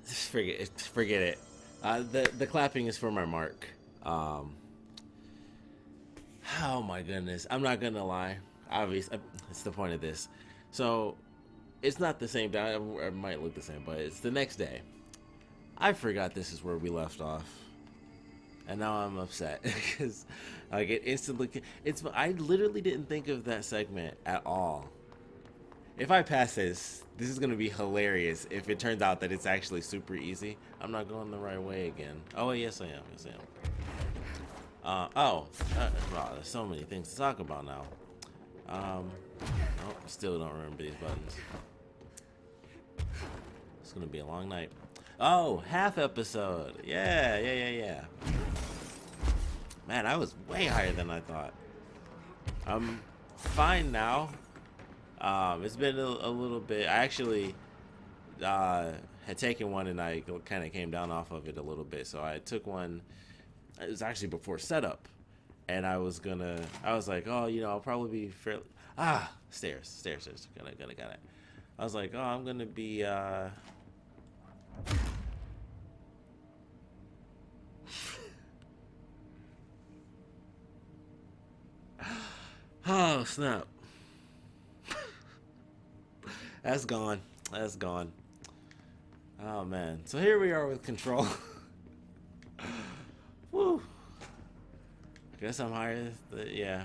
Forget it. The clapping is for my mark. Oh my goodness, I'm not gonna lie. Obviously, it's the point of this. So it's not the same day. It might look the same, but it's the next day. I forgot this is where we left off, and now I'm upset because like it instantly. I literally didn't think of that segment at all. If I pass this is gonna be hilarious. If it turns out that it's actually super easy, I'm not going the right way again. Oh yes, I am. Yes, I am. Wow, there's so many things to talk about now. Oh, still don't remember these buttons. It's gonna be a long night. Oh, half episode. Yeah. Man, I was way higher than I thought. I'm fine now. It's been a little bit. I actually had taken one and I kind of came down off of it a little bit. So I took one. It was actually before setup, and I was like, oh, I'll probably be fairly. Stairs. Got it. I was like, oh, I'm gonna be. Oh snap. That's gone. Oh man. So here we are with control. Woo. I guess I'm higher. Yeah.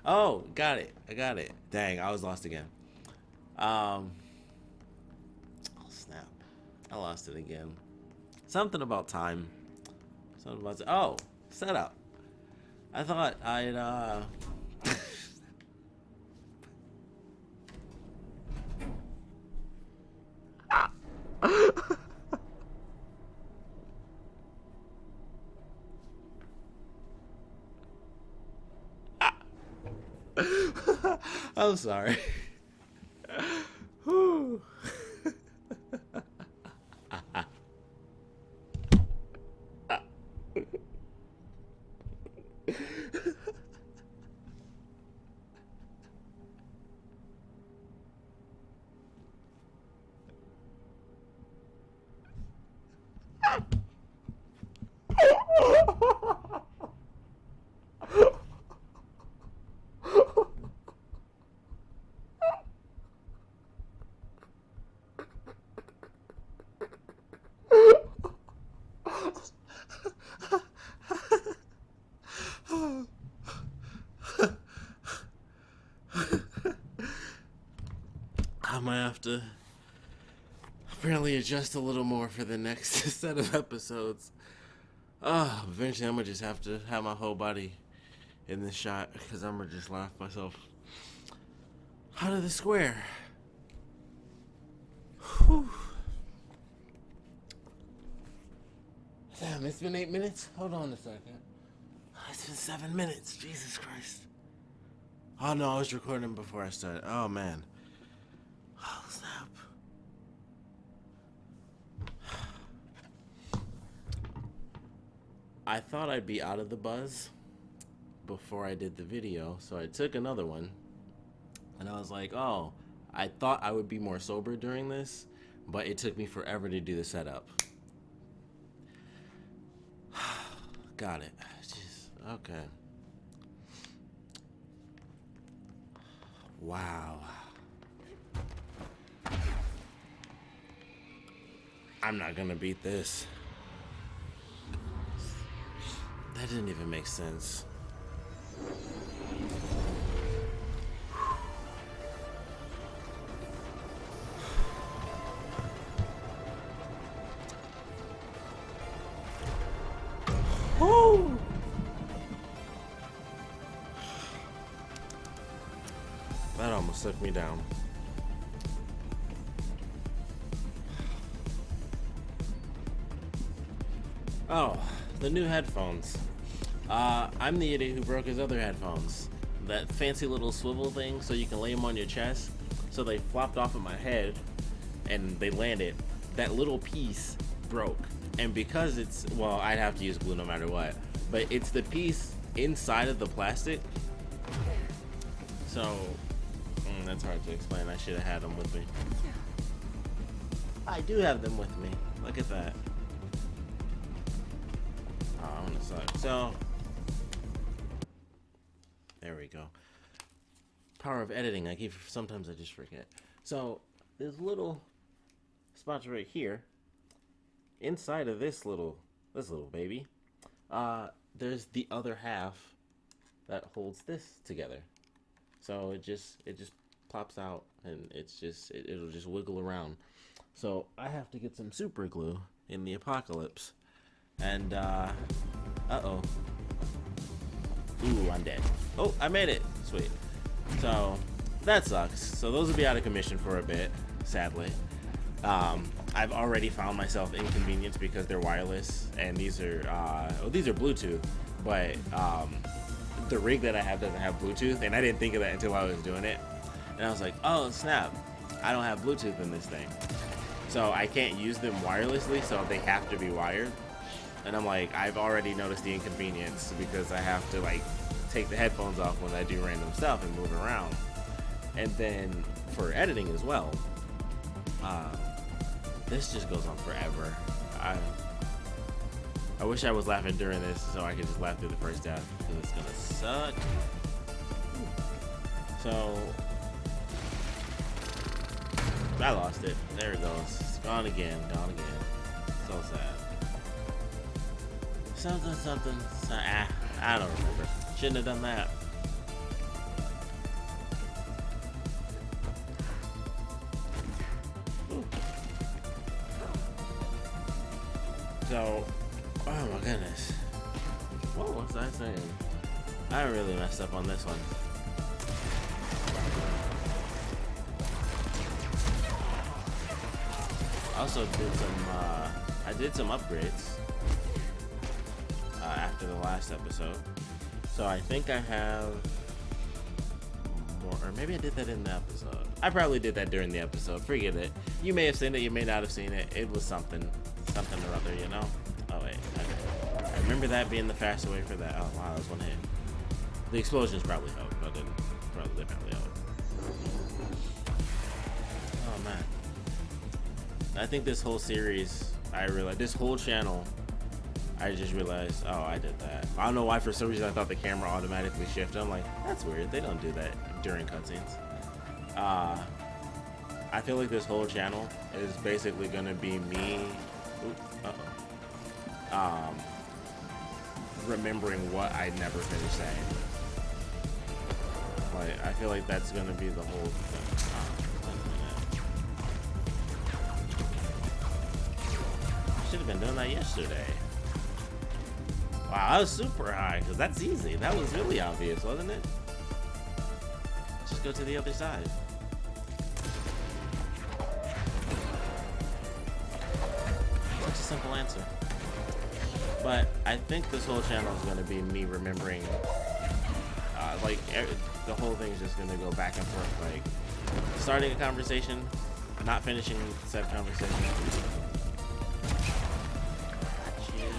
Oh, got it. I got it. Dang, I was lost again. Oh snap. I lost it again. Something about time. Oh, setup. I thought I'd I'm sorry. Whew. I might have to apparently adjust a little more for the next set of episodes. Eventually I'm gonna just have to have my whole body in this shot because I'm gonna just laugh myself out of the square. Whew. Damn, it's been 8 minutes? Hold on a second. It's been 7 minutes. Jesus Christ. Oh no, I was recording before I started. Oh man. Oh snap. I thought I'd be out of the buzz before I did the video, so I took another one. And I was like, oh, I thought I would be more sober during this, but it took me forever to do the setup. Got it. Jeez. Okay. Wow. I'm not gonna beat this. That didn't even make sense. Woo! That almost took me down. Oh, the new headphones. I'm the idiot who broke his other headphones. That fancy little swivel thing so you can lay them on your chest. So they flopped off of my head and they landed. That little piece broke. And because it's, well, I'd have to use glue no matter what. But it's the piece inside of the plastic. So, that's hard to explain. I should have had them with me. I do have them with me. Look at that. Oh, I'm gonna suck. So, there we go. Power of editing. Sometimes I just forget. So, there's little spots right here inside of this little baby. There's the other half that holds this together. So it just pops out and it'll just wiggle around. So I have to get some super glue in the apocalypse. And uh-oh. Ooh, I'm dead. Oh, I made it. Sweet. So that sucks. So those will be out of commission for a bit, sadly. I've already found myself inconvenienced because they're wireless, and these are Bluetooth, but the rig that I have doesn't have Bluetooth, and I didn't think of that until I was doing it, and I was like, oh snap, I don't have Bluetooth in this thing, so I can't use them wirelessly, so they have to be wired, and I'm like, I've already noticed the inconvenience because I have to like take the headphones off when I do random stuff and move around, and then for editing as well. This just goes on forever. I wish I was laughing during this so I could just laugh through the first half because it's gonna suck. So I lost it. There it goes. It's gone again. Gone again. So sad. Something. I don't remember. Shouldn't have done that. So, oh my goodness. What was I saying? I really messed up on this one. Also did some upgrades after the last episode. So I think I have more, or maybe I did that in the episode. I probably did that during the episode. Forget it. You may have seen it, you may not have seen it. It was something or other, you know? Oh wait, okay. I remember that being the fastest way for that. Oh wow, that was one hit. The explosions probably helped, but didn't probably definitely helped. Oh man. I think this whole series, this whole channel, I just realized, oh, I did that. I don't know why, for some reason I thought the camera automatically shifted. I'm like, that's weird, they don't do that during cutscenes. I feel like this whole channel is basically gonna be me remembering what I never finished saying. Like, I feel like that's gonna be the whole thing. Should have been doing that yesterday. Wow, I was super high, because that's easy. That was really obvious, wasn't it? Just go to the other side. Such a simple answer. But I think this whole channel is going to be me remembering, the whole thing is just going to go back and forth, like starting a conversation, not finishing said conversation.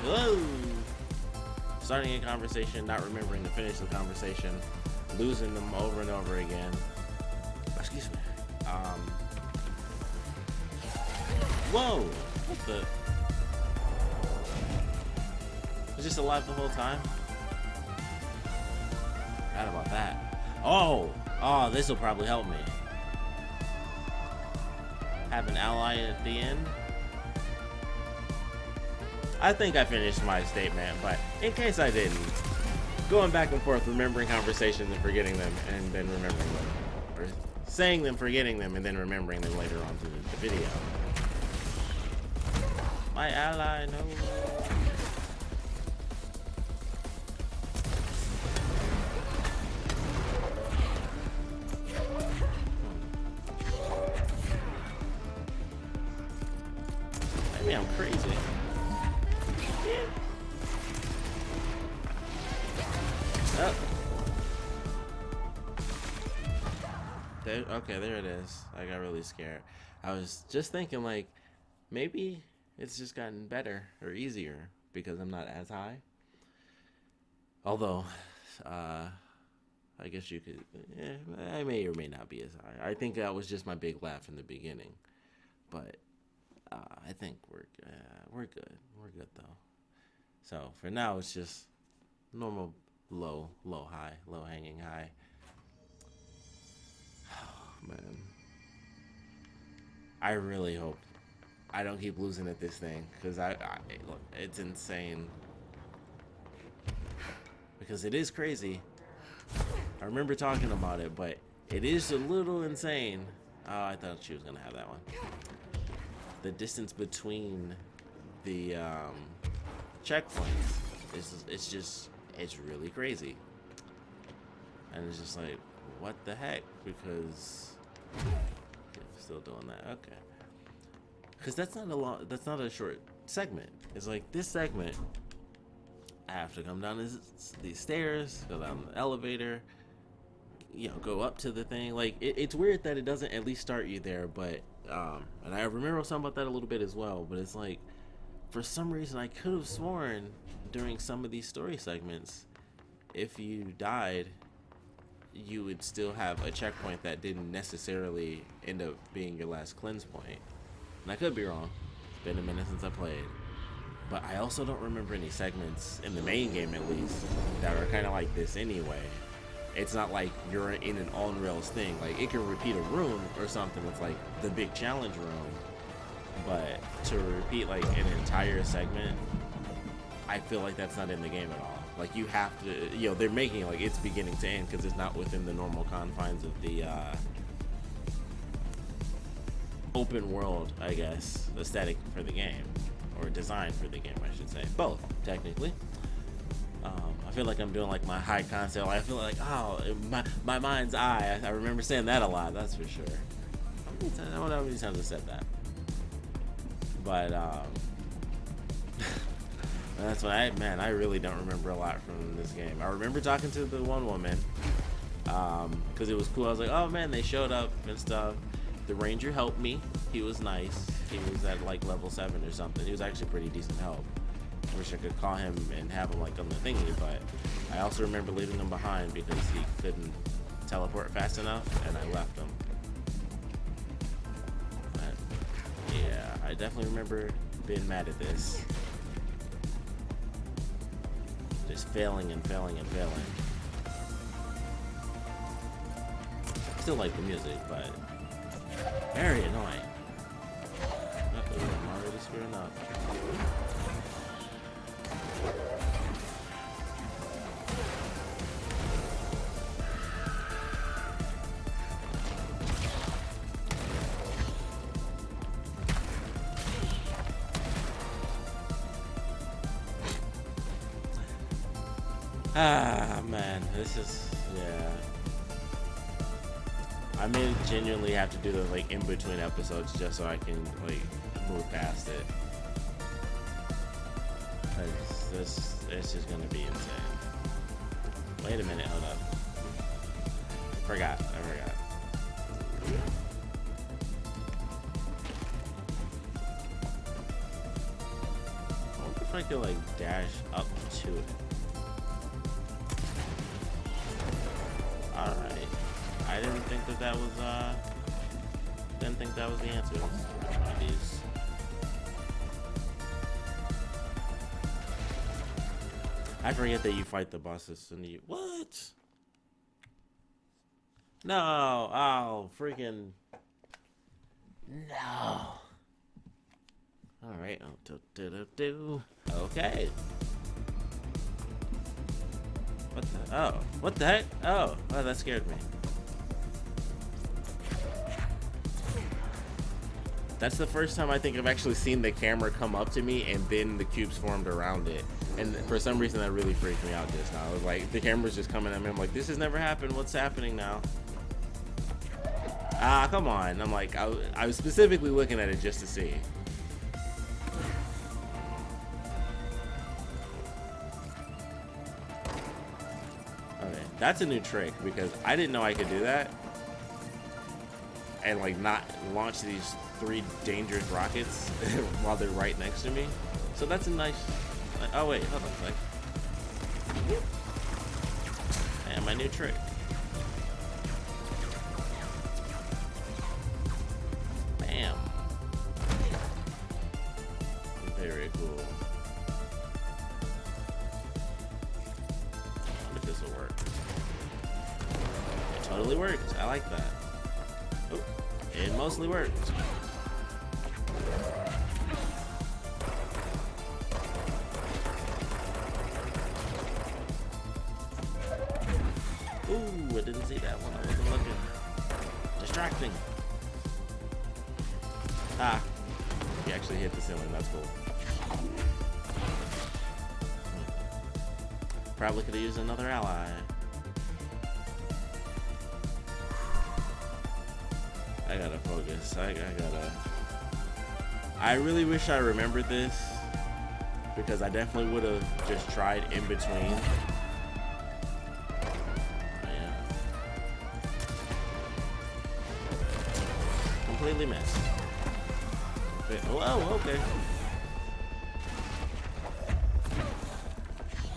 Whoa! Starting a conversation, not remembering to finish the conversation, losing them over and over again. Excuse me. Whoa! What the? Was just alive the whole time? Forgot about that. Oh, this will probably help me. Have an ally at the end. I think I finished my statement, but in case I didn't, going back and forth, remembering conversations and forgetting them, and then remembering them, or saying them, forgetting them, and then remembering them later on through the video. My ally, no. Maybe I'm crazy. Oh. Okay, there it is. I got really scared. I was just thinking, like, maybe it's just gotten better or easier because I'm not as high. Although, I guess you could, I may or may not be as high. I think that was just my big laugh in the beginning. But I think we're good. We're good though. So for now, it's just normal low, high, low hanging high. Oh, man, I really hope I don't keep losing at this thing because I look, it's insane. Because it is crazy. I remember talking about it, but it is a little insane. Oh, I thought she was gonna have that one. The distance between the checkpoints it's really crazy, and it's just like, what the heck? Because still doing that, okay? Because that's not a short segment. It's like this segment. I have to come down these stairs, go down the elevator, go up to the thing. Like it's weird that it doesn't at least start you there, but and I remember something about that a little bit as well. But it's like, for some reason, I could have sworn during some of these story segments, if you died, you would still have a checkpoint that didn't necessarily end up being your last cleanse point. And I could be wrong. It's been a minute since I played. But I also don't remember any segments, in the main game at least, that are kind of like this anyway. It's not like you're in an on-rails thing. Like, it can repeat a room or something with, like, the big challenge room. But to repeat, like, an entire segment, I feel like that's not in the game at all. Like, you have to, they're making it like it's beginning to end because it's not within the normal confines of the open world, I guess, aesthetic for the game. Or design for the game, I should say. Both, technically. I feel like I'm doing like my high concept. I feel like, my mind's eye. I remember saying that a lot, that's for sure. I don't know how many times I said that. But, that's what I really don't remember a lot from this game. I remember talking to the one woman, because it was cool. I was like, oh man, they showed up and stuff. The ranger helped me. He was nice. He was at like level 7 or something. He was actually pretty decent help. I wish I could call him and have him like on the thingy, but I also remember leaving him behind because he couldn't teleport fast enough, and I left him. But yeah, I definitely remember being mad at this. Just failing and failing and failing. Still like the music, but very annoying. I'm already screwing up. Man, this is, yeah. I may genuinely have to do the like in between episodes just so I can like move past it. It's just gonna be insane. Wait a minute, hold up. I forgot. I wonder if I could like dash up to it. Alright. I didn't think that was the answer. These. I forget that you fight the bosses and you what? No, oh freaking no. Alright, okay. What the heck? Oh, that scared me. That's the first time I think I've actually seen the camera come up to me and then the cubes formed around it. And for some reason that really freaked me out just now. It was like the camera's just coming at me. I'm like, this has never happened. What's happening now? Come on. I'm like, I was specifically looking at it just to see. Okay, that's a new trick because I didn't know I could do that. And like not launch these 3 dangerous rockets while they're right next to me. So that's a nice. Oh wait, hold on a sec. And my new trick. Bam. Very cool. I wonder if this will work. It totally worked. I like that. Oh, it mostly worked. Ooh, I didn't see that one. I wasn't looking. Distracting. Ah, he actually hit the ceiling. That's cool. Probably could have used another ally. I gotta focus. I gotta. I really wish I remembered this because I definitely would have just tried in between. Completely missed. Oh, okay.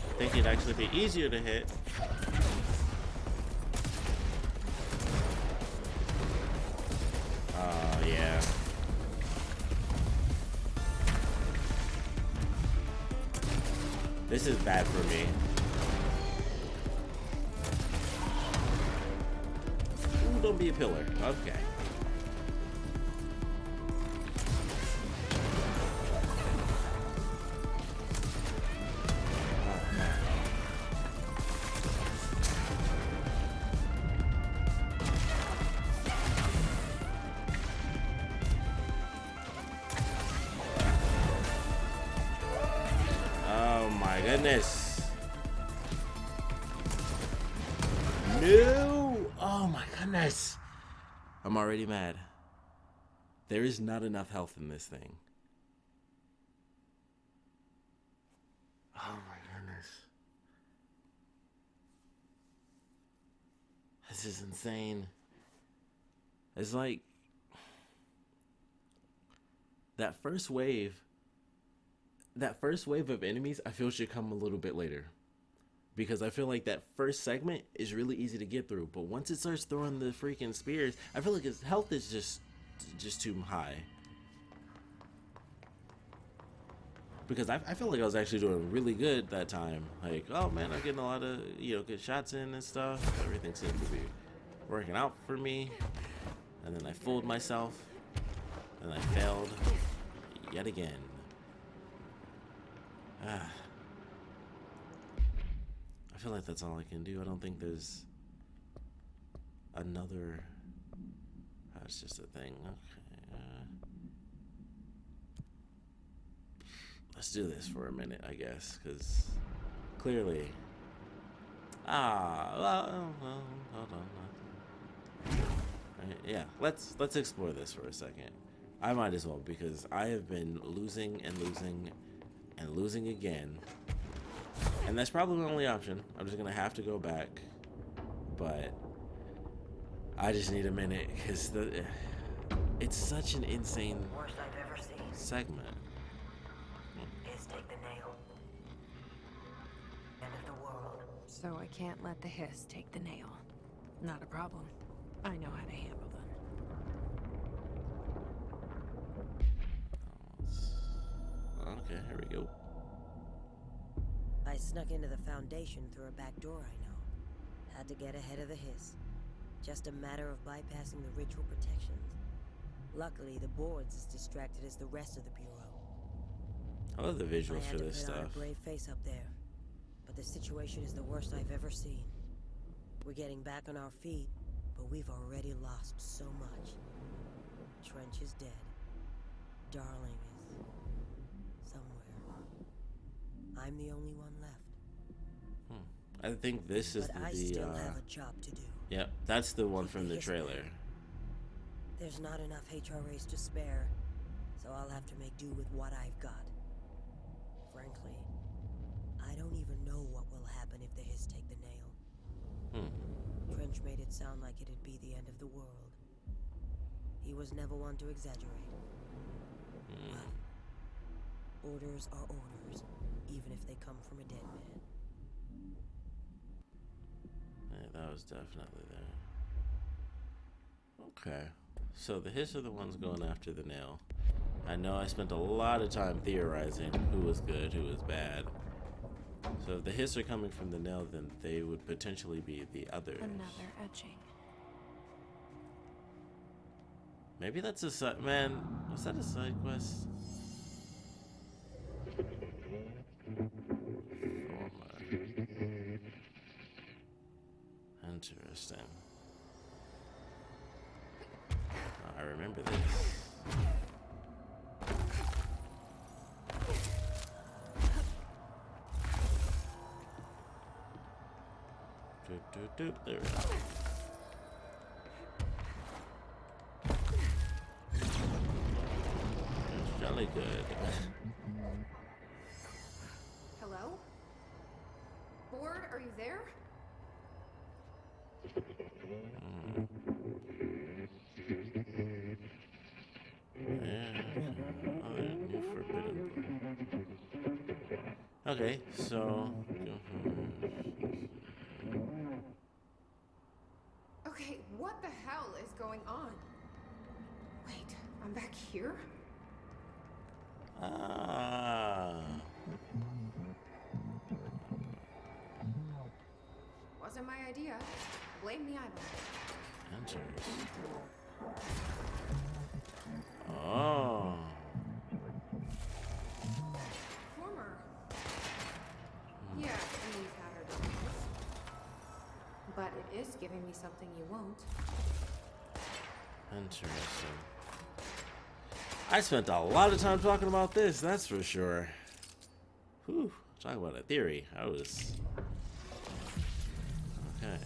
I think it'd actually be easier to hit. Yeah. This is bad for me. Ooh, don't be a pillar. Okay. Goodness. No. Oh my goodness. I'm already mad. There is not enough health in this thing. Oh my goodness. This is insane. It's like that first wave of enemies, I feel should come a little bit later. Because I feel like that first segment is really easy to get through. But once it starts throwing the freaking spears, I feel like his health is just too high. Because I feel like I was actually doing really good that time. Like, oh man, I'm getting a lot of, good shots in and stuff. Everything seemed to be working out for me. And then I fooled myself. And I failed yet again. I feel like that's all I can do. I don't think there's another. That's just a thing. Okay. Let's do this for a minute, I guess, because clearly. Well, hold on. Yeah, let's explore this for a second. I might as well because I have been losing and losing and losing again. And that's probably my only option. I'm just going to have to go back. But I just need a minute because it's such an insane Worst I've ever seen. segment. Is take the nail. End of the world. So I can't let the hiss take the nail. Not a problem. I know how to handle them. Okay, here we go. I snuck into the Foundation through a back door I know. Had to get ahead of the hiss. Just a matter of bypassing the ritual protections. Luckily, the board's as distracted as the rest of the Bureau. I love the visuals for this I had to put on stuff. a brave face up there. But the situation is the worst I've ever seen. We're getting back on our feet, but we've already lost so much. Trench is dead. Darling is somewhere. I'm the only one left. I think this is But I still have a job to do. Yep, that's the one from the trailer. There's not enough HRAs to spare, so I'll have to make do with what I've got. Frankly, I don't even know what will happen if the Hiss take the nail. Trench made it sound like it'd be the end of the world. He was never one to exaggerate. Well, orders are orders, even if they come from a dead man. Yeah, that was definitely there. Okay. So the Hiss are the ones going after the nail. I know I spent a lot of time theorizing who was good, who was bad. So if the hiss are coming from the nail, then they would potentially be the others. Another etching. Maybe that's a side. Man, was that a side quest? Interesting. I remember this. There we go. That's jolly good. Hello? Board, are you there? Okay, so. Okay, what the hell is going on? Wait, I'm back here? Ah. Wasn't my idea. Blame the eyeball. Interesting. Oh. Former. Yeah, I mean, you've had her device. But it is giving me something you won't. Interesting. I spent a lot of time talking about this, that's for sure. Whew. Talking about a theory. I was. Okay.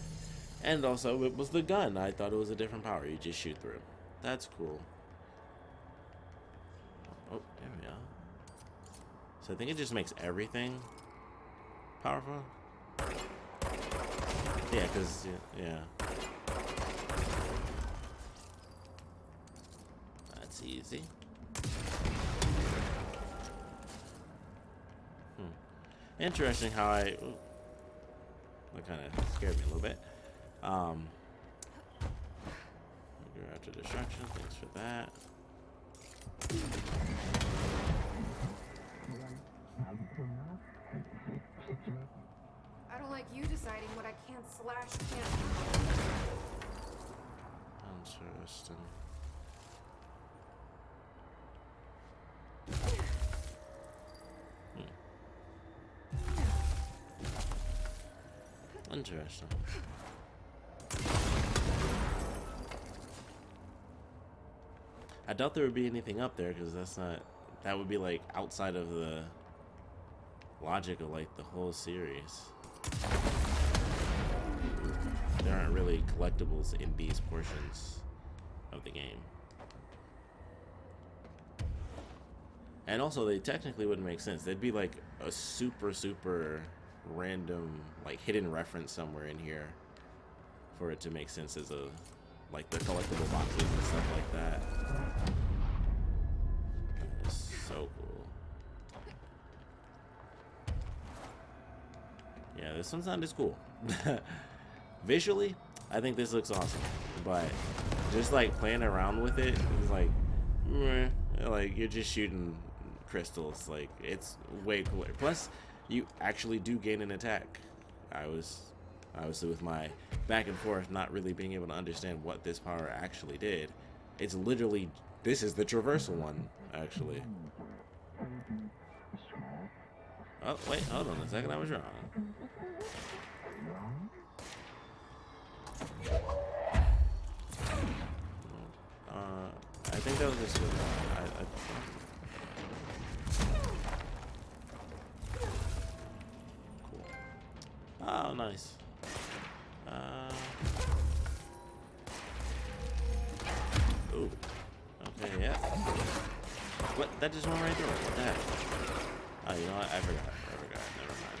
And also, it was the gun. I thought it was a different power. You just shoot through. That's cool. Oh, there we are. So I think it just makes everything powerful. Yeah, because, yeah. That's easy. Interesting how I... Ooh, that kind of scared me a little bit. Go after destruction. Thanks for that. I don't like you deciding what I can't slash can't. Interesting. Interesting. I doubt there would be anything up there because that's not. That would be like outside of the logic of like the whole series. There aren't really collectibles in these portions of the game. And also, they technically wouldn't make sense. They'd be like a super random, like hidden reference somewhere in here for it to make sense as a, like the collectible boxes and stuff like that. It's so cool. Yeah, this one's not as cool. Visually, I think this looks awesome, but just like playing around with it is like, meh, like you're just shooting crystals. Like it's way cooler. Plus, you actually do gain an attack. I was obviously with my back and forth not really being able to understand what this power actually did. It's literally, this is the traversal one actually. Oh wait, hold on a second, I was wrong. I think that was just good. Cool. Oh, nice. Ooh. Okay, yeah. What? That just went right through it. What the heck? Oh, you know what? I forgot. Never mind.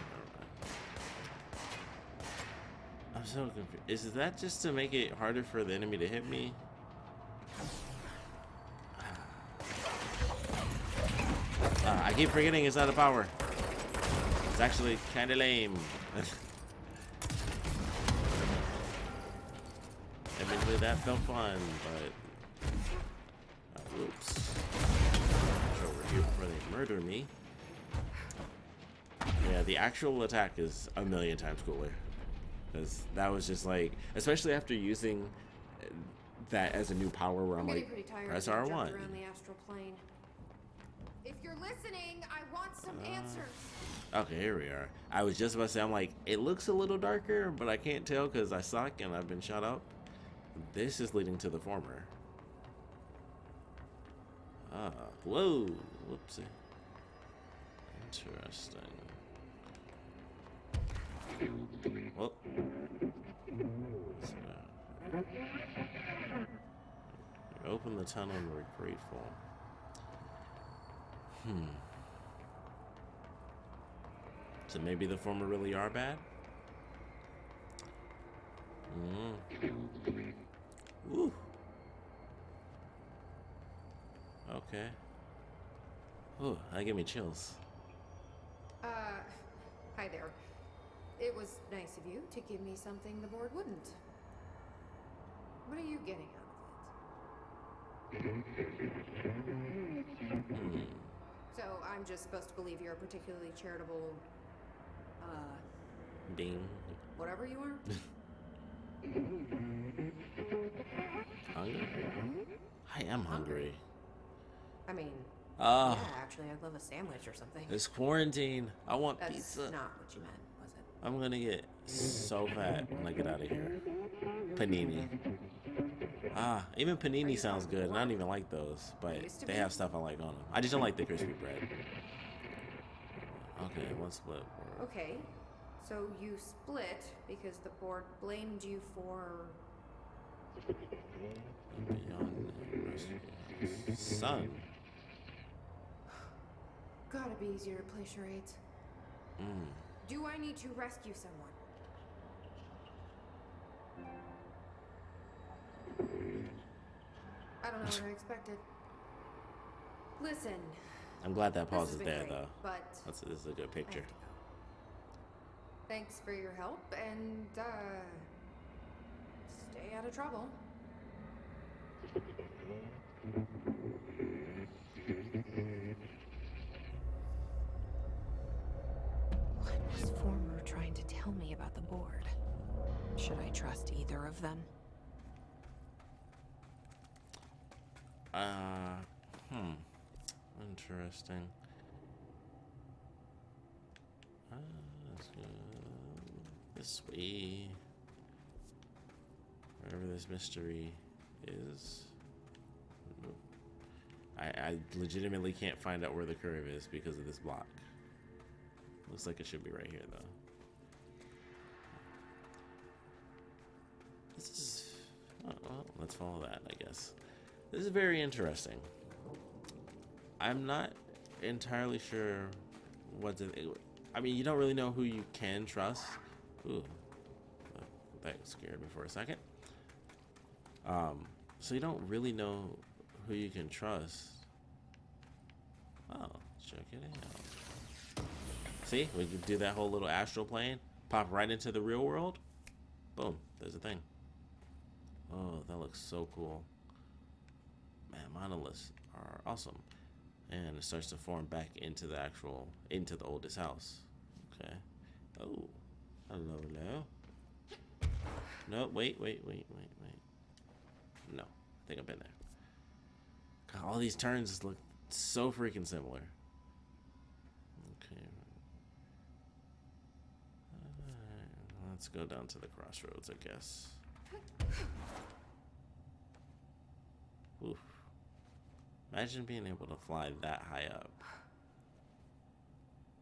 I'm so confused. Is that just to make it harder for the enemy to hit me? I keep forgetting it's not a power. It's actually kind of lame. Admittedly, that felt fun, but... oops. here before they murder me. Yeah, the actual attack is a million times cooler. Because that was just like, especially after using that as a new power where I'm getting like, pretty tired press of being R1. jumped around the astral plane. If you're listening, I want some answers. Okay, here we are. I was just about to say, I'm like, it looks a little darker, but I can't tell because I suck and I've been shut up. This is leading to the former. Whoa. Whoopsie. Interesting. Well. Open the tunnel and we're grateful. So maybe the former really are bad? Ooh. Okay. Ooh, that gave me chills. Hi there. It was nice of you to give me something the board wouldn't. What are you getting out of it? So I'm just supposed to believe you're a particularly charitable, Being. whatever you are? Hungry? I am hungry. I mean, Ah, yeah, actually, I'd love a sandwich or something. it's quarantine. I want That's pizza. not what you meant, was it? I'm gonna get so fat when I get out of here. Panini. Even panini sounds good, and I don't even like those, but they have stuff I like on them. I just don't like the crispy bread. Okay, one split. Okay, so you split because the board blamed you for... Beyond sun. Gotta be easier to play charades. Do I need to rescue someone? I don't know what I expected. Listen. I'm glad that pause this is has been there, great, though. But This is a good I picture. have to go. Thanks for your help, and stay out of trouble. What was Former trying to tell me about the board? Should I trust either of them? Interesting. Let's go this way. Wherever this mystery is. Nope. I legitimately can't find out where the curve is because of this block. Looks like it should be right here, though. This is... Oh, well, let's follow that, I guess. This is very interesting. I'm not entirely sure what to... I mean, you don't really know who you can trust. Ooh. That scared me for a second. So you don't really know who you can trust. Oh, check it out. See, we can do that whole little astral plane, pop right into the real world. Boom, there's a thing. Oh, that looks so cool. Man, monoliths are awesome. And it starts to form back into the oldest house. Okay. Oh, hello. No, wait. No, I think I've been there. God, all these turns look so freaking similar. Okay. Let's go down to the crossroads, I guess. Oof. Imagine being able to fly that high up.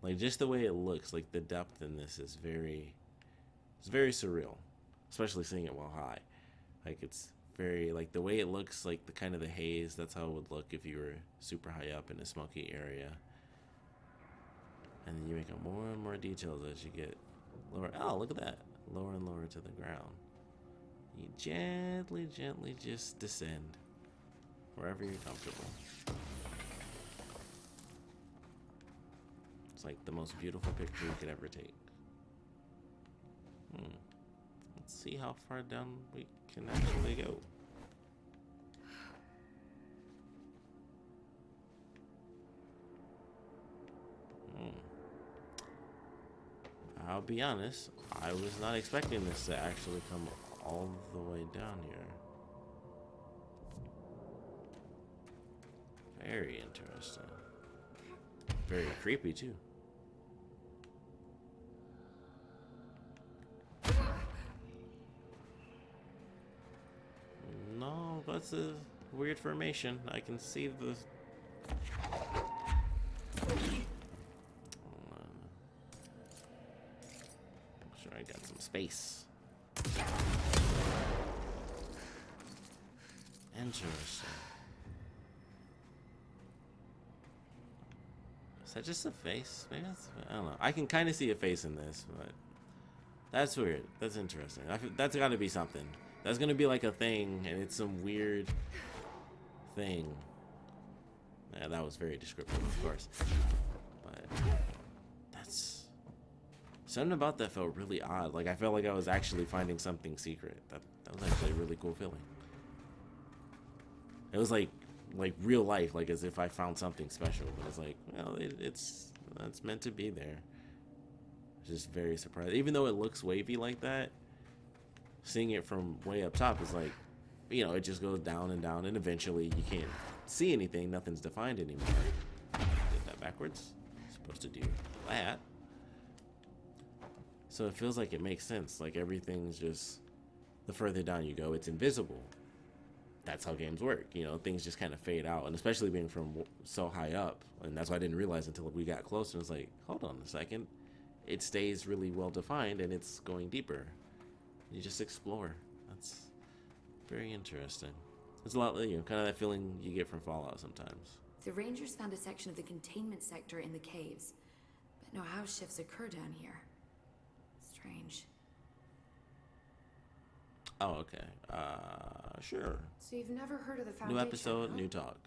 Like, just the way it looks, like the depth in this is very surreal. Especially seeing it while high. Like, it's very, like, the way it looks, like the kind of the haze, that's how it would look if you were super high up in a smoky area. And then you make up more and more details as you get lower. Oh, look at that. Lower and lower to the ground. You gently just descend wherever you're comfortable. It's like the most beautiful picture you could ever take. Let's see how far down we can actually go. I'll be honest, I was not expecting this to actually come all the way down here. Very interesting. Very creepy too. No, that's a weird formation. I can see the... Make sure I got some space. Interesting. Is that just a face? Maybe that's... I don't know. I can kind of see a face in this, but... That's weird. That's interesting. That's got to be something. That's going to be like a thing, and it's some weird thing. Yeah, that was very descriptive, of course. But that's... Something about that felt really odd. Like, I felt like I was actually finding something secret. That was actually a really cool feeling. It was like real life, like as if I found something special. But it's like, well, it's meant to be there. Just very surprised. Even though it looks wavy like that, seeing it from way up top is like, you know, it just goes down and down, and eventually you can't see anything. Nothing's defined anymore. Did that backwards. Supposed to do that. So it feels like it makes sense. Like everything's just, the further down you go, it's invisible. That's how games work. You know, things just kind of fade out, and especially being from so high up. And that's why I didn't realize until we got closer. It's like, hold on a second. It stays really well defined, and it's going deeper. You just explore. That's very interesting. It's a lot, you know, kind of that feeling you get from Fallout sometimes. The Rangers found a section of the containment sector in the caves, but no house shifts occur down here. Strange. Oh, okay. Sure. So you've never heard of the Foundation? New episode, huh? new talk.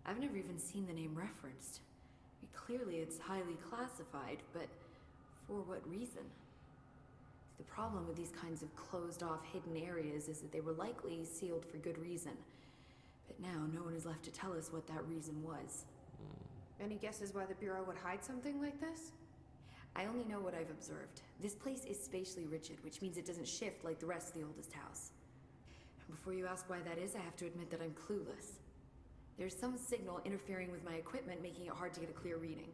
I've never even seen the name referenced. Clearly it's highly classified, but for what reason? The problem with these kinds of closed-off hidden areas is that they were likely sealed for good reason. But now no one is left to tell us what that reason was. Any guesses why the Bureau would hide something like this? I only know what I've observed. This place is spatially rigid, which means it doesn't shift like the rest of the oldest house. And before you ask why that is, I have to admit that I'm clueless. There's some signal interfering with my equipment, making it hard to get a clear reading.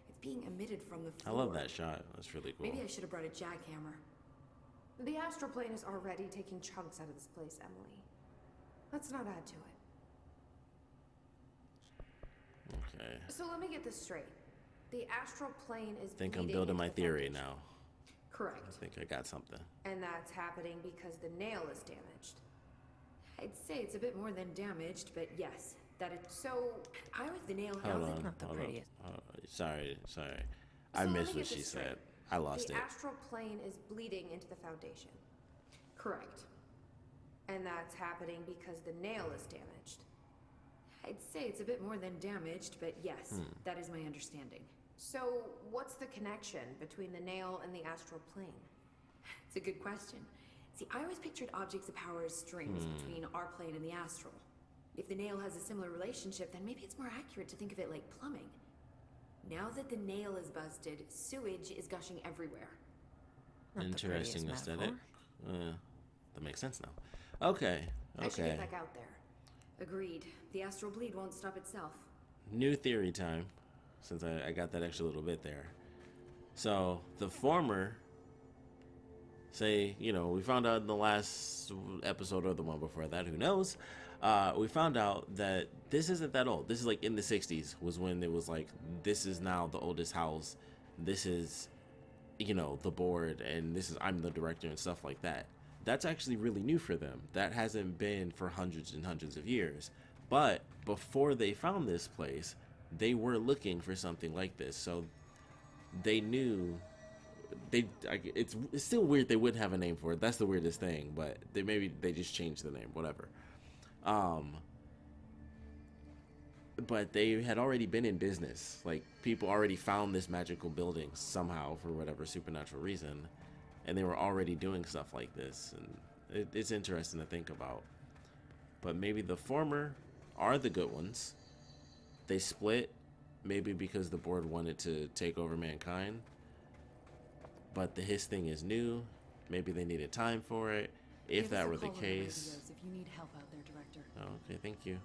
It's being emitted from the I floor. love that shot. That's really cool. Maybe I should have brought a jackhammer. The astral plane is already taking chunks out of this place, Emily. Let's not add to it. Okay. So let me get this straight. The astral plane is I think I'm bleeding building into my the theory foundation. now. Correct. I think I got something. And that's happening because the nail is damaged. I'd say it's a bit more than damaged, but yes, that it. So, I was the nail. Hold on. not the hold on. prettiest. Sorry. So I let me missed get what she this straight. said. I lost the it. astral plane is bleeding into the foundation. Correct. And that's happening because the nail is damaged. I'd say it's a bit more than damaged, but yes, that is my understanding. So, what's the connection between the nail and the astral plane? It's a good question. See, I always pictured objects of power as strings between our plane and the astral. If the nail has a similar relationship, then maybe it's more accurate to think of it like plumbing. Now that the nail is busted, sewage is gushing everywhere. Not the Interesting prettiest aesthetic. metaphor. That makes sense now. Okay. I should Okay. get back out there. Agreed. The astral bleed won't stop itself. New theory time, since I got that extra little bit there. So the former, say, you know, we found out in the last episode or the one before that, who knows, we found out that this isn't that old. This is like in the 60s was when it was like, this is now the oldest house. This is, you know, the board, and this is, I'm the director and stuff like that. That's actually really new for them. That hasn't been for hundreds and hundreds of years. But before they found this place, they were looking for something like this. So they knew it's still weird they wouldn't have a name for it. That's the weirdest thing, but they just changed the name, whatever. But they had already been in business. Like, people already found this magical building somehow for whatever supernatural reason, and they were already doing stuff like this, and it's interesting to think about. But maybe the former are the good ones. They split, maybe because the board wanted to take over mankind. but the hiss thing is new. Maybe they needed time for it. If Give that us a were the call on the case. radios if you need help out there, Director. Oh, okay, thank you.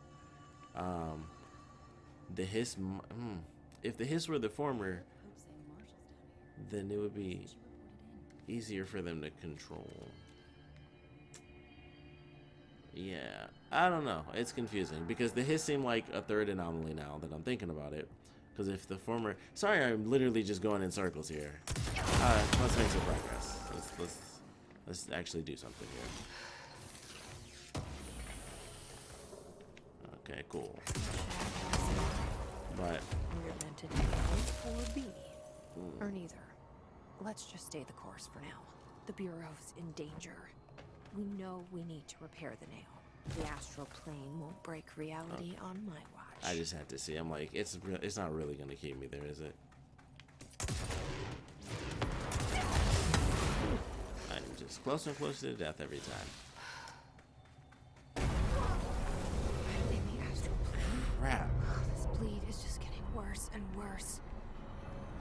The hiss. If the hiss were the former, then it would be easier for them to control. Yeah, I don't know. It's confusing because the hiss seemed like a third anomaly now that I'm thinking about it. Because if the former, sorry, I'm literally just going in circles here. Let's make some progress. Let's actually do something here. Okay, cool. But We're meant to do A or B, or neither. Let's just stay the course for now. The Bureau's in danger. We know we need to repair the nail. The astral plane won't break reality on my watch. I just had to see. I'm like, it's not really gonna keep me there, is it? I'm just closer and closer to death every time. In the astral plane? Crap. This bleed is just getting worse and worse.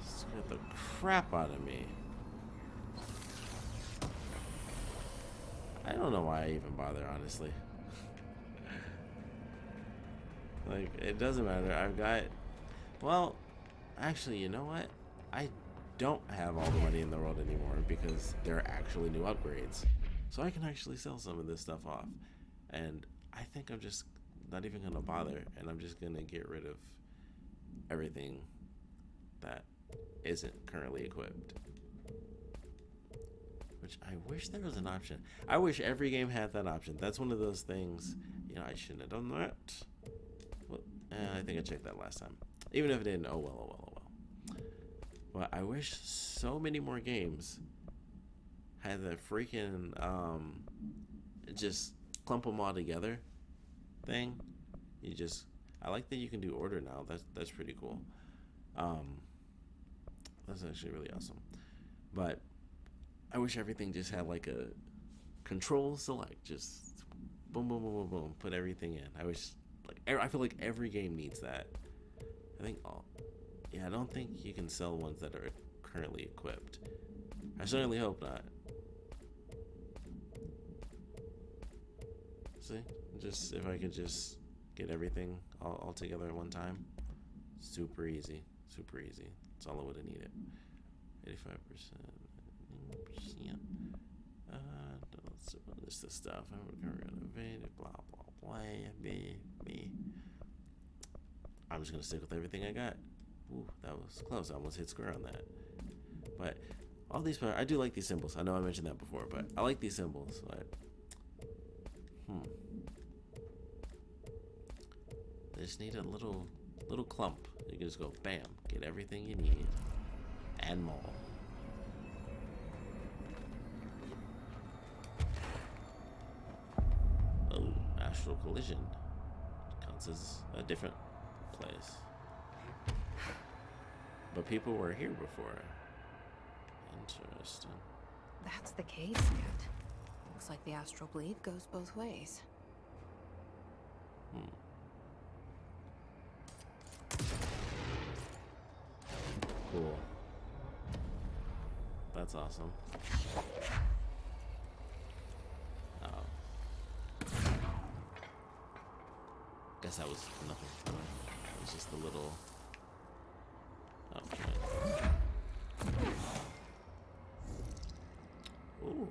Scared the crap out of me. I don't know why I even bother, honestly. Like, it doesn't matter. I've got... Well, actually, you know what? I don't have all the money in the world anymore because there are actually new upgrades. So I can actually sell some of this stuff off. And I think I'm just not even going to bother. And I'm just going to get rid of everything that isn't currently equipped. Which I wish there was an option. I wish every game had that option. That's one of those things, you know, I shouldn't have done that. Well, I think I checked that last time. Even if it didn't, oh well, oh well, oh well. But I wish so many more games had the freaking, just clump them all together thing. I like that you can do order now. That's pretty cool. That's actually really awesome. But I wish everything just had like a control select, just boom, boom, boom, boom, boom, put everything in. I feel like every game needs that. I don't think you can sell ones that are currently equipped. I certainly hope not. See, just if I could just get everything all together at one time, super easy, super easy. That's all I would have needed. 85%. Yeah. Let's this stuff. Blah blah blah. Me. I'm just gonna stick with everything I got. Ooh, that was close. I almost hit square on that. But all these, I do like these symbols. I know I mentioned that before, but I like these symbols. But I just need a little clump. You can just go bam, get everything you need, and more. Oh, astral collision counts as a different place. But people were here before. Interesting. That's the case yet. Looks like the astral bleed goes both ways. Cool. That's awesome. Guess that was nothing. It was just a little... Oh, right. Ooh.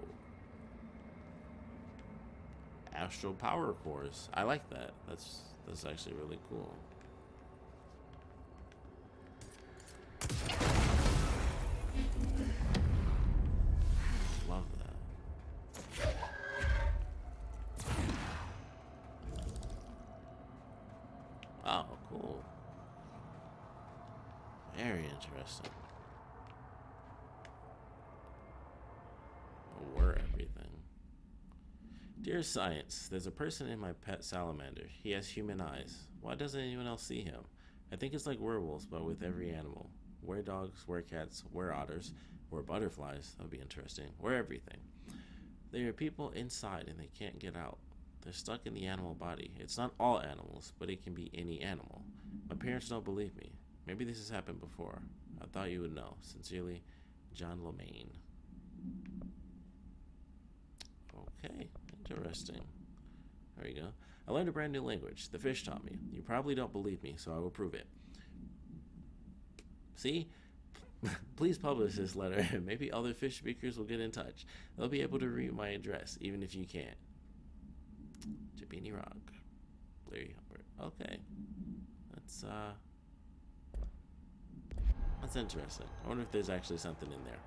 Astral power cores. I like that. That's actually really cool. Love that. Oh, cool. Very interesting. Were everything. Dear Science, there's a person in my pet salamander. He has human eyes. Why doesn't anyone else see him? I think it's like werewolves, but with every animal. Were dogs, were cats, were otters, were butterflies. That would be interesting. Were everything. There are people inside and they can't get out. They're stuck in the animal body. It's not all animals, but it can be any animal. My parents don't believe me. Maybe this has happened before. I thought you would know. Sincerely, John Lemaine. Okay, interesting. There you go. I learned a brand new language. The fish taught me. You probably don't believe me, so I will prove it. See? Please publish this letter, and maybe other fish speakers will get in touch. They'll be able to read my address, even if you can't. Jabini Rock. Larry Humbert. Okay. That's interesting. I wonder if there's actually something in there.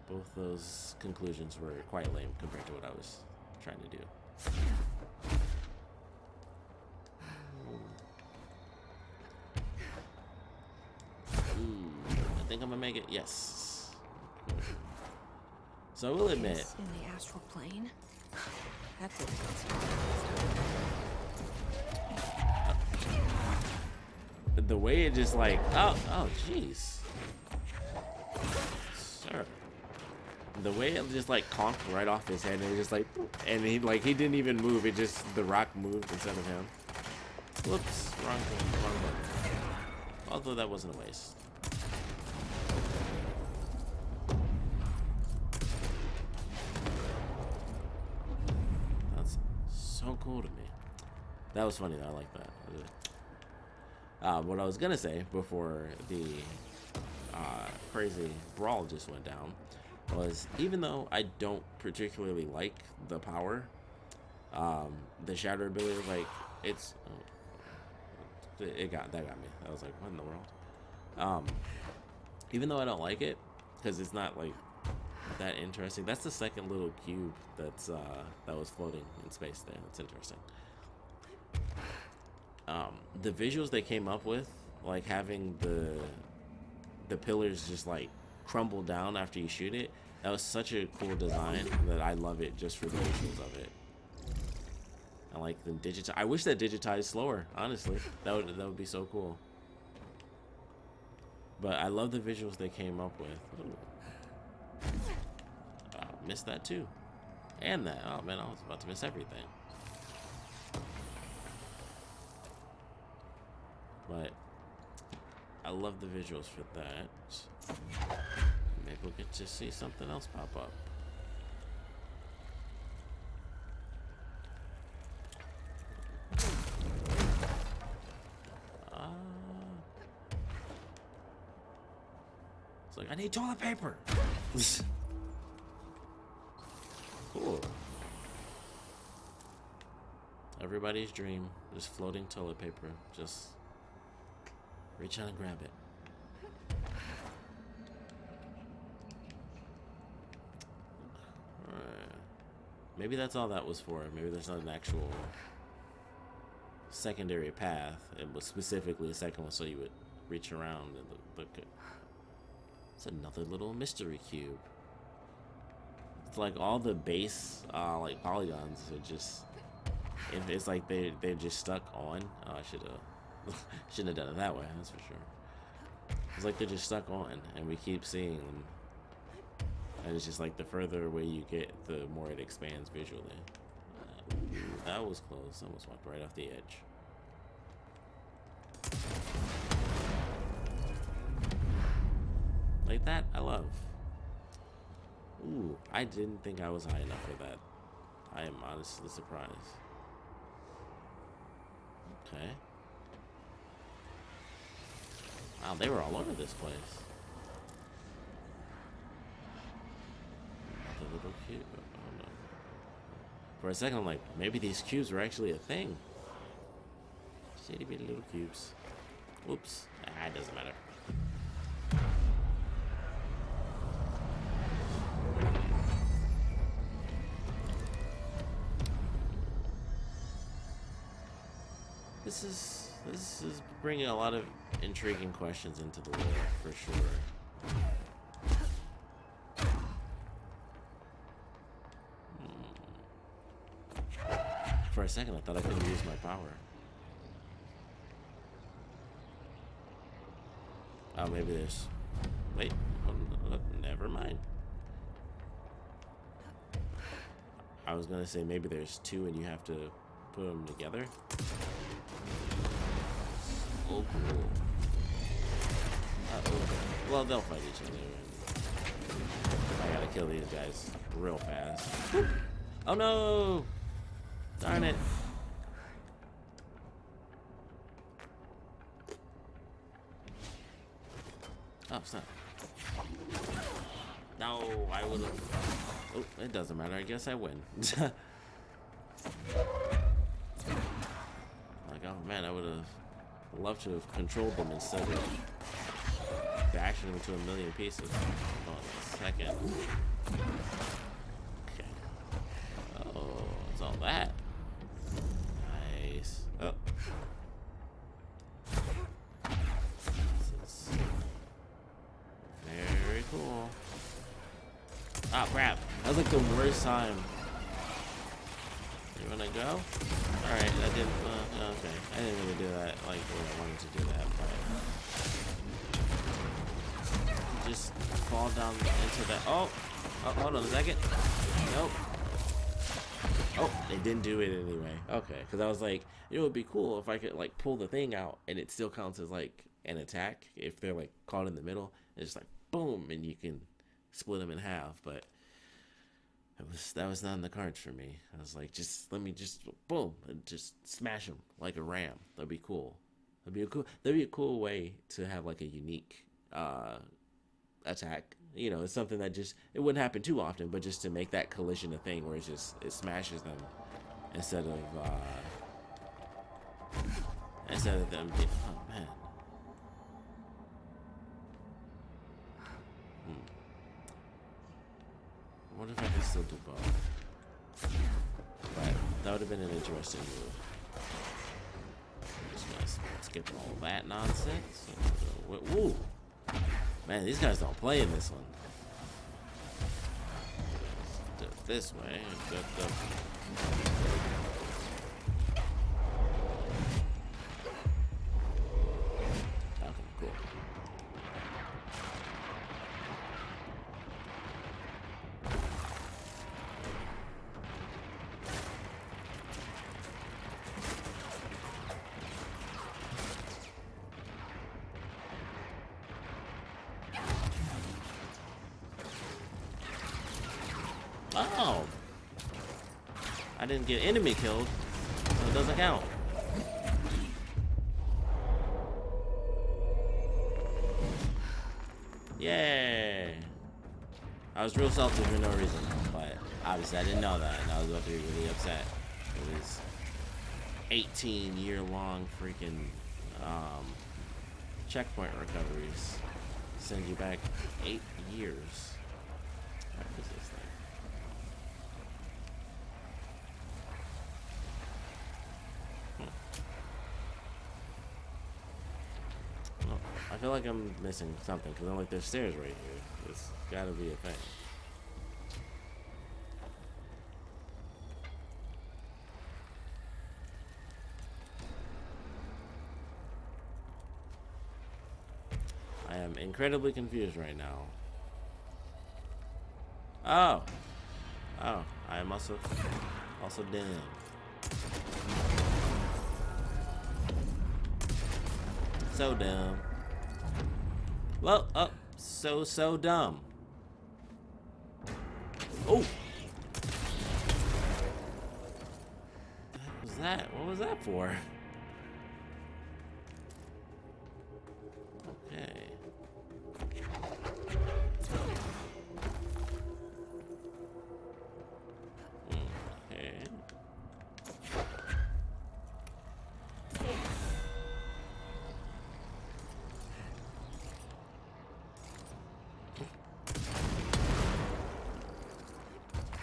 Both those conclusions were quite lame compared to what I was trying to do. I think I'm gonna make it. Yes. So I will admit. Is in the astral plane. That's it. The way it just like, oh, jeez, sir. The way it just like conked right off his head, and it just like, and he didn't even move. It just the rock moved instead of him. Whoops, wrong button. Although that wasn't a waste. That's so cool to me. That was funny though. I like that. What I was gonna say before the crazy brawl just went down was, even though I don't particularly like the power, the shatter ability, like that got me. I was like, what in the world? Even though I don't like it, because it's not like that interesting. That's the second little cube that's that was floating in space there. That's interesting. The visuals they came up with, like having the pillars just like crumble down after you shoot it, that was such a cool design that I love it just for the visuals of it. I like the digitize. I wish that digitized slower, honestly. That would be so cool. But I love the visuals they came up with. Missed that too. And that. Oh man, I was about to miss everything. But I love the visuals for that. Maybe we'll get to see something else pop up. It's like, I need toilet paper. Cool. Everybody's dream, just floating toilet paper. Just reach out and grab it. Maybe that's all that was for. Maybe there's not an actual secondary path. It was specifically a second one so you would reach around and look at. It's another little mystery cube. It's like all the base like polygons are just, it's like they're just stuck on. Oh, I shouldn't have done it that way, that's for sure. It's like they're just stuck on and we keep seeing them. And it's just like the further away you get, the more it expands visually. That was close. I almost walked right off the edge. Like that, I love. Ooh, I didn't think I was high enough for that. I am honestly surprised. Okay. Wow, they were all over this place. The little cube. Oh no. For a second, I'm like, maybe these cubes were actually a thing. Shitty bitty little cubes. Whoops. Ah, it doesn't matter. This is bringing a lot of intriguing questions into the lore, for sure. For a second, I thought I couldn't use my power. Oh, maybe there's... Wait, never mind. I was gonna say maybe there's two and you have to put them together. Oh, cool. Well, they'll fight each other. And I gotta kill these guys real fast. Oh no! Darn it! Oh, snap. No, I would have. Oh, it doesn't matter. I guess I win. Like, oh man, I would have loved to have controlled them instead of bashing them to a million pieces. Hold on a second. Okay. Oh, it's all that. Nice. Oh. This is very cool. Oh crap. That was like the worst time. You wanna go? Alright, I didn't, okay. I didn't really do that like the way I wanted to do that, but just fall down into that. Oh, hold on a second. Nope. Oh, they didn't do it anyway. Okay, because I was like, it would be cool if I could like pull the thing out and it still counts as like an attack if they're like caught in the middle. It's just like boom, and you can split them in half. But that was not in the cards for me. I was like, just let me just boom and just smash them like a ram. That'd be cool. That'd be a cool way to have like a unique attack. You know, it's something that just it wouldn't happen too often, but just to make that collision a thing where it smashes them instead of them being, oh man. I wonder if I can still do both. But that would have been an interesting move. Just gonna skip all that nonsense. Ooh. Man, these guys don't play in this one. Do it this way. Okay, cool. Oh, I didn't get enemy killed, so it doesn't count. Yay! I was real salty for no reason, but obviously I didn't know that, and I was about to be really upset. It was 18-year-long freaking checkpoint recoveries. Send you back 8 years. What is this thing? Oh, I feel like I'm missing something because I'm like, there's stairs right here. There's gotta be a thing. I am incredibly confused right now. Oh, I am also dumb. So dumb. Well, so dumb. Oh, what was that? What was that for? Okay.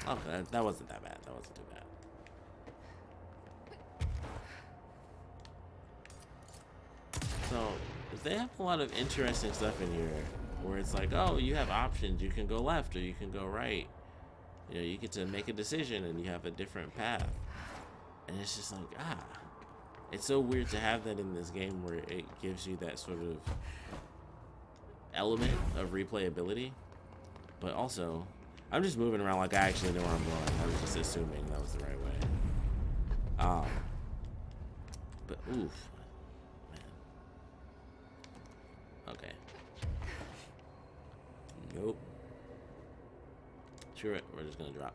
Okay, that wasn't that bad. That wasn't too bad. So, they have a lot of interesting stuff in here where it's like, oh, you have options. You can go left or you can go right. You know, you get to make a decision and you have a different path. And it's just like, it's so weird to have that in this game where it gives you that sort of element of replayability. But also, I'm just moving around like I actually know where I'm going. I was just assuming that was the right way. But oof, man. Okay. Nope. Sure, we're just gonna drop.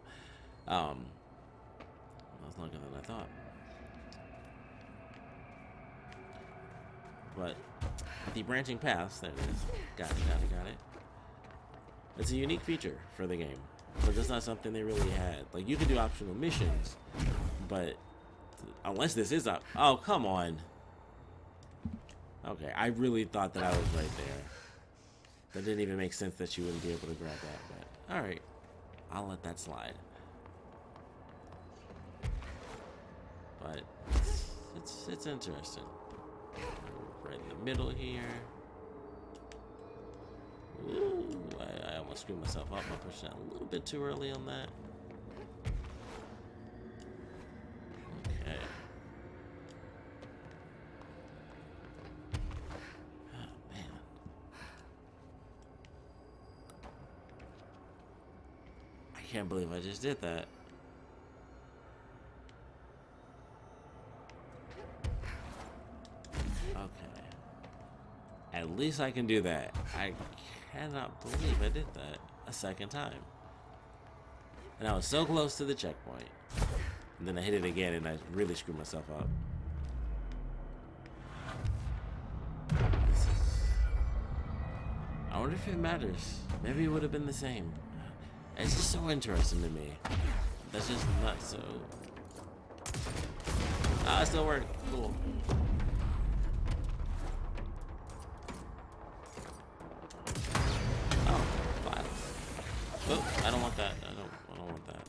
That's longer than I thought. But the branching paths, there it is. Got it. It's a unique feature for the game, but that's not something they really had. Like, you can do optional missions, but unless this is up. Oh, come on. Okay, I really thought that I was right there. That didn't even make sense that you wouldn't be able to grab that, but alright. I'll let that slide. But it's interesting. Right in the middle here. Ooh, I almost screwed myself up. I pushed that a little bit too early on that. Okay. Oh, man. I can't believe I just did that. Okay. At least I can do that. I cannot believe I did that a second time. And I was so close to the checkpoint. And then I hit it again and I really screwed myself up. I wonder if it matters. Maybe it would have been the same. It's just so interesting to me. That's just not so... Ah, it still worked. Cool. Oh, I don't want that. I don't want that.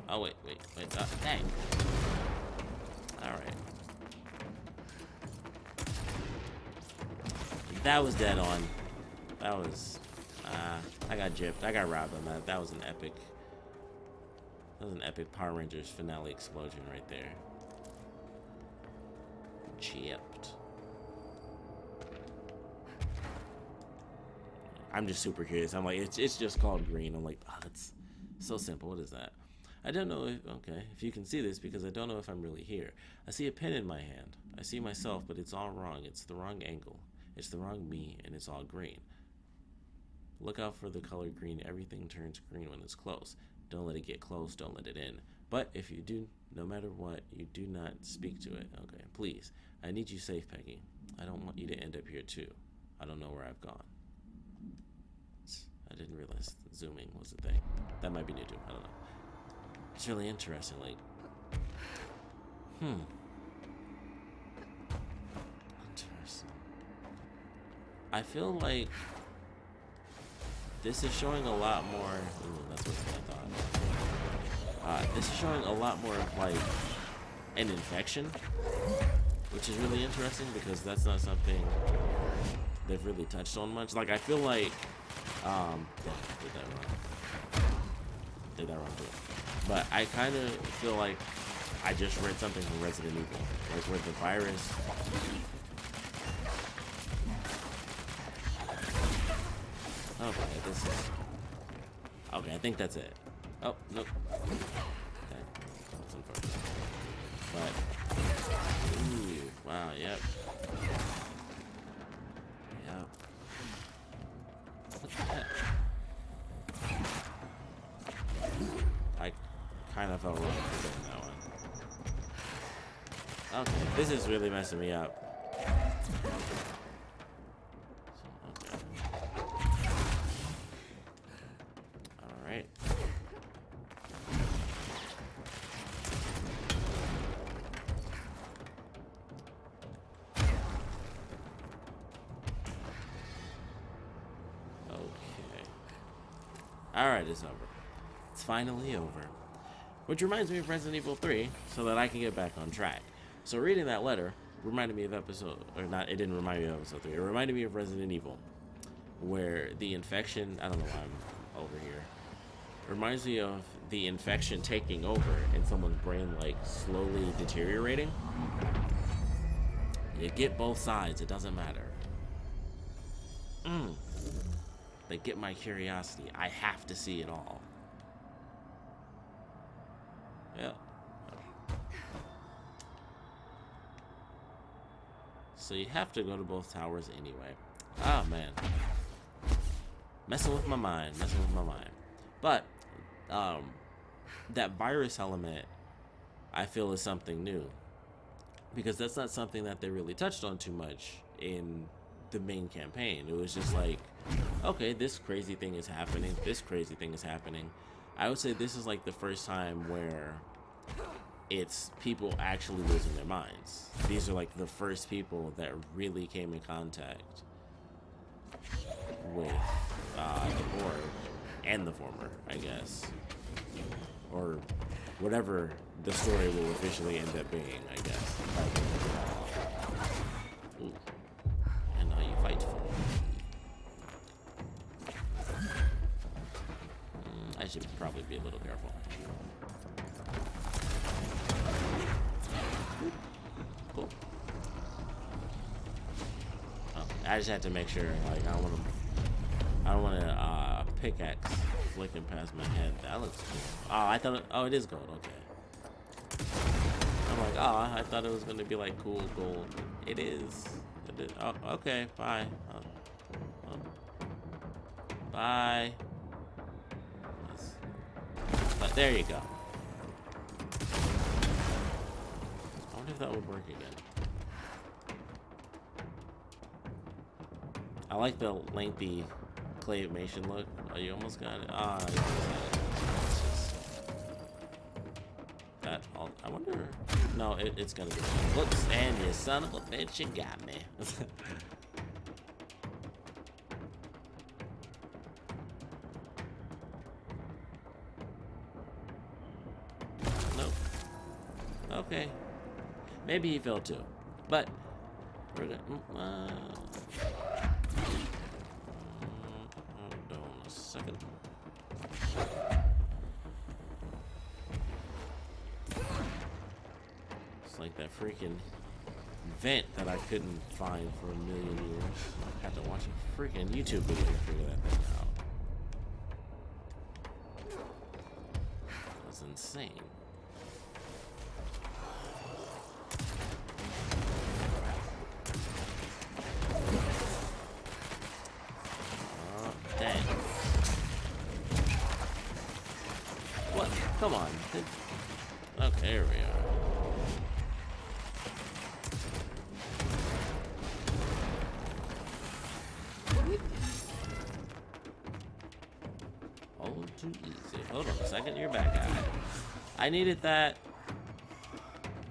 Oh, wait. Dang. Alright. That was dead on. That was... I got gypped. I got robbed on that. That was an epic... That was an epic Power Rangers finale explosion right there. Gypped. I'm just super curious. I'm like, it's just called green. I'm like, oh, that's so simple. What is that? I don't know if you can see this because I don't know if I'm really here. I see a pen in my hand. I see myself, but it's all wrong. It's the wrong angle. It's the wrong me, and it's all green. Look out for the color green. Everything turns green when it's close. Don't let it get close. Don't let it in. But if you do, no matter what, you do not speak to it. Okay, please. I need you safe, Peggy. I don't want you to end up here, too. I don't know where I've gone. I didn't realize zooming was a thing. That might be new too. I don't know. It's really interesting. Like, interesting. I feel like this is showing a lot more. Ooh, that's what I thought. This is showing a lot more of like an infection, which is really interesting because that's not something they've really touched on much. Like, I feel like. Did that wrong too. But I kind of feel like I just read something from Resident Evil, like where the virus. Okay, this is. Okay, I think that's it. Oh nope. Okay, that's unfortunate. But ooh, wow, yep. I kind of felt wrong for doing that one. Okay, this is really messing me up. Okay. Alright. Alright, it's over. It's finally over. Which reminds me of Resident Evil 3, so that I can get back on track. So reading that letter reminded me of it didn't remind me of episode 3. It reminded me of Resident Evil, where the infection, I don't know why I'm over here. It reminds me of the infection taking over and someone's brain like slowly deteriorating. You get both sides, it doesn't matter. They get my curiosity. I have to see it all. Yeah. So you have to go to both towers anyway. Oh, man. Messing with my mind. But that virus element, I feel, is something new, because that's not something that they really touched on too much in the main campaign. It was just like, okay, this crazy thing is happening. I would say this is like the first time where it's people actually losing their minds. These are like the first people that really came in contact with the board and the former, I guess, or whatever the story will officially end up being, I guess. Ooh. And now you fight for it. I should probably be a little careful. Cool. Oh, I just had to make sure, like, I don't want to pickaxe flicking past my head. That looks cool. Oh, I thought it is gold. Okay. I'm like, oh, I thought it was gonna be like cool gold. It is. Oh, okay. Bye. Bye. But there you go. I wonder if that would work again. I like the lengthy claymation look. Oh, you almost got it. Ah, you almost got it. It's just that. I wonder. No, it's gonna be. Whoops! And you son of a bitch, you got me. Nope. Okay. Maybe he fell too, but we're gonna. Hold on a second. It's like that freaking vent that I couldn't find for a million years. I had to watch a freaking YouTube video to figure that thing out. That's insane. Dang. What? Come on. Okay, here we are. All too easy. Hold on a second, you're back at it. I needed that.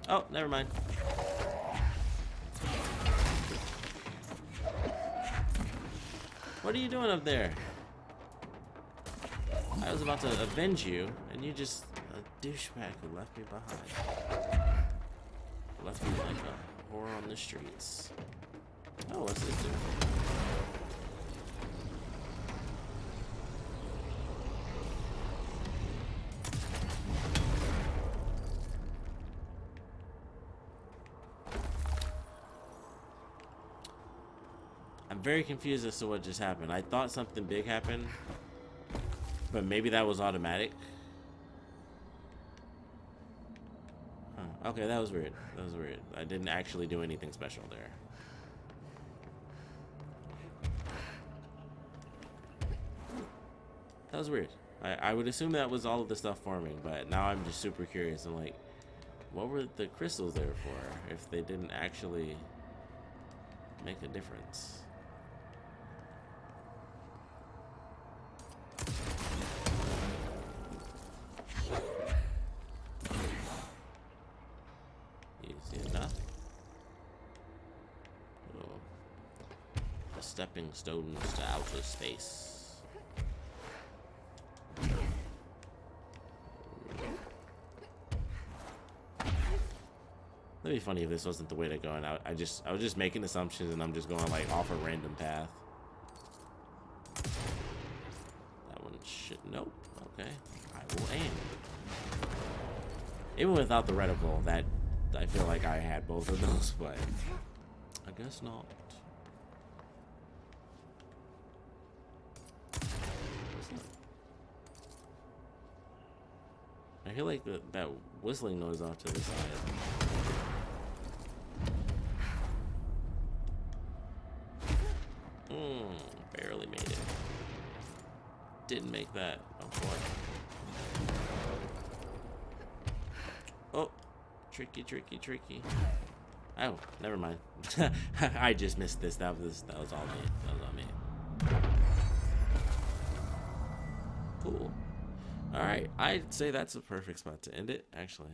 Oh, never mind. What are you doing up there? I was about to avenge you, and you just a douchebag who left me behind. Left me like a whore on the streets. Oh, what's this do? I'm very confused as to what just happened. I thought something big happened, but maybe that was automatic. Huh. Okay, that was weird. That was weird. I didn't actually do anything special there. That was weird. I would assume that was all of the stuff forming, but now I'm just super curious. I'm like, what were the crystals there for if they didn't actually make a difference? Easy enough. Oh. The stepping stones to outer space. That'd be funny if this wasn't the way to go, and I was just making assumptions, and I'm just going like off a random path. That one should. Nope. Okay. I will aim. Even without the reticle, that I feel like I had both of those, but I guess not. I hear like that whistling noise off to the side. Barely made it. didn't make that. Oh boy. Oh, tricky, tricky, tricky. Oh, never mind. I just missed this. That was all me. That was all me. Cool. All right, I'd say that's a perfect spot to end it. Actually,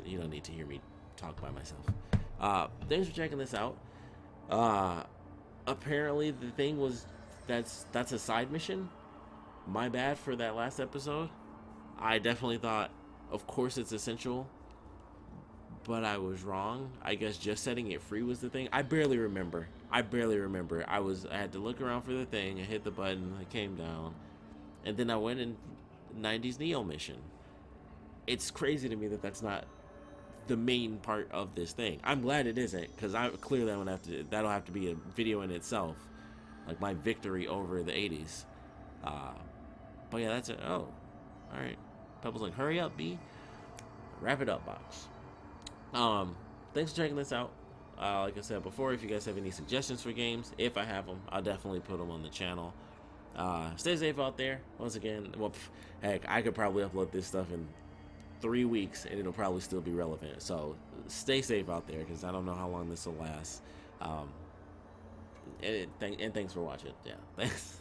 you don't need to hear me talk by myself. Thanks for checking this out. Apparently the thing was that's a side mission. My bad for that last episode. I definitely thought, of course it's essential, but I was wrong. I guess just setting it free was the thing. I barely remember. I had to look around for the thing. I hit the button. I came down, and then I went in 90s Neo mission. It's crazy to me that that's not the main part of this thing. I'm glad it isn't, because that'll have to be a video in itself, like my victory over the 80s. But yeah, that's it. Oh, all right. Pebble's like, hurry up, B. Wrap it up, box. Thanks for checking this out. Like I said before, if you guys have any suggestions for games, if I have them, I'll definitely put them on the channel. Stay safe out there. Once again, well, heck, I could probably upload this stuff in 3 weeks and it'll probably still be relevant. So stay safe out there, because I don't know how long this will last. And thanks for watching. Yeah, thanks.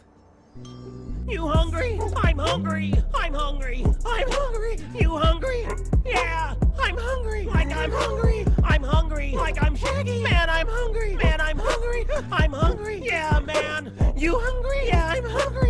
You hungry? I'm hungry. I'm hungry. I'm hungry. You hungry? Yeah, I'm hungry. Like I'm hungry. I'm hungry. Like I'm Shaggy. Man, I'm hungry. Man, I'm hungry. I'm hungry. Yeah, man. You hungry? Yeah, I'm hungry.